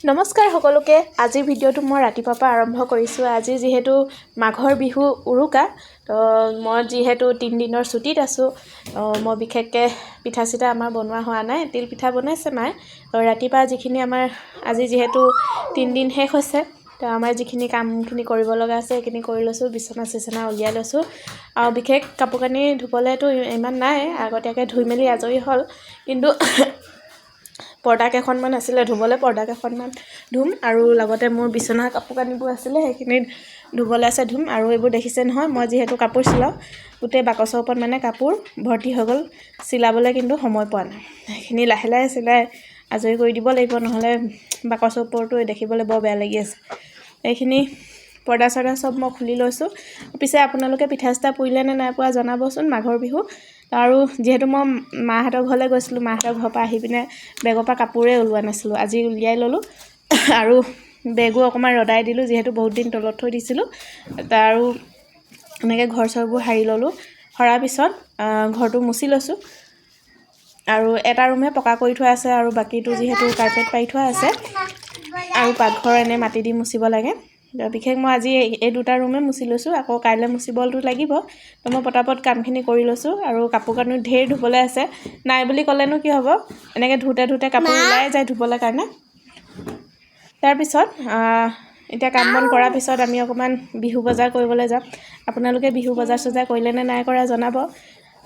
নমস্কাৰ সকলোকে আজিৰ ভিডিঅ'টো মই ৰাতিপুৱাৰ পৰা আৰম্ভ কৰিছোঁ। আজি যিহেতু মাঘৰ বিহু উৰুকা, তো মই যিহেতু 3 দিনৰ ছুটীত আছোঁ, মই বিশেষকৈ পিঠা চিঠা আমাৰ বনোৱা হোৱা নাই। তিল পিঠা বনাইছে মায়ে। ৰাতিপুৱা যিখিনি আমাৰ আজি যিহেতু 3 দিন শেষ হৈছে, তো আমাৰ যিখিনি কামখিনি কৰিব লগা আছে সেইখিনি কৰি লৈছোঁ। বিচনা চিচনা উলিয়াই লৈছোঁ আৰু বিশেষ কাপোৰ কানি ধুবলৈতো ইমান নাই, আগতীয়াকৈ ধুই মেলি আজৰি হ'ল। কিন্তু পৰ্দা কেইখনমান আছিলে ধুবলৈ, পৰ্দা কেইখনমান ধুম আৰু লগতে মোৰ বিচনাৰ কাপোৰ কানিবোৰ আছিলে সেইখিনি ধুবলৈ আছে ধুম। আৰু এইবোৰ দেখিছে নহয়, মই যিহেতু কাপোৰ চিলাওঁ, গোটেই বাকচৰ ওপৰত মানে কাপোৰ ভৰ্তি হৈ গ'ল, চিলাবলৈ কিন্তু সময় পোৱা নাই। সেইখিনি লাহে লাহে চিলাই আজৰি কৰি দিব লাগিব, নহ'লে বাকচৰ ওপৰতো দেখিবলৈ বৰ বেয়া লাগি আছে। এইখিনি পৰ্দা চৰ্দা চব মই খুলি লৈছোঁ। পিছে আপোনালোকে পিঠা চিঠা পুৰিলে নে নাই পোৱা জনাবচোন মাঘৰ বিহু। আৰু যিহেতু মই মাহঁতৰ ঘৰলৈ গৈছিলোঁ, মাহঁতৰ ঘৰৰ পৰা আহি পিনে বেগৰ পৰা কাপোৰে ওলোৱা নাছিলোঁ, আজি উলিয়াই ল'লোঁ আৰু বেগো অকণমান ৰদাই দিলোঁ, যিহেতু বহুত দিন তলত থৈ দিছিলোঁ। আৰু এনেকৈ ঘৰ চৰবোৰ সাৰি ল'লোঁ। সৰাৰ পিছত ঘৰটো মুচি লৈছোঁ আৰু এটা ৰুমহে পকা কৰি থোৱা আছে আৰু বাকীটো যিহেতু কাৰ্পেট পাৰি থোৱা আছে আৰু পাকঘৰ এনে মাটি দি মুচিব লাগে। বিশেষ মই আজি এই দুটা ৰুমে মুচি লৈছোঁ, আকৌ কাইলৈ মুচিবতো লাগিব। তো মই পটাপট কামখিনি কৰি লৈছোঁ আৰু কাপোৰ কানি ঢেৰ ধুবলৈ আছে। নাই বুলি ক'লেনো কি হ'ব, এনেকৈ ধুতে ধুতে কাপোৰ ওলাই যায় ধুবলৈ কাৰণে। তাৰপিছত এতিয়া কাম বন কৰাৰ পিছত আমি অকণমান বিহু বজাৰ কৰিবলৈ যাম। আপোনালোকে বিহু বজাৰ চজাৰ কৰিলে নে নাই কৰা জনাব।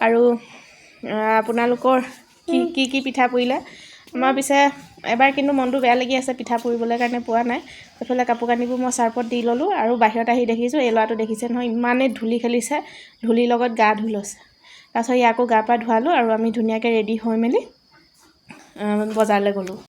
আৰু আপোনালোকৰ কি পিঠা পুৰিলে। আমাৰ পিছে এবাৰ কিন্তু মনটো বেয়া লাগি আছে, পিঠা পুৰিবলৈ কাৰণে পোৱা নাই। এইফালে কাপোৰ কানিবোৰ মই চাৰ্ফত দি ল'লোঁ আৰু বাহিৰত আহি দেখিছোঁ এই ল'ৰাটো দেখিছে নহয়, ইমানেই ধূলি খেলিছে, ধূলিৰ লগত গা ধুই লৈছে। তাৰপিছত ইয়াকো গা পা ধুৱালোঁ আৰু আমি ধুনীয়াকৈ ৰেডি হৈ মেলি বজাৰলৈ গ'লোঁ।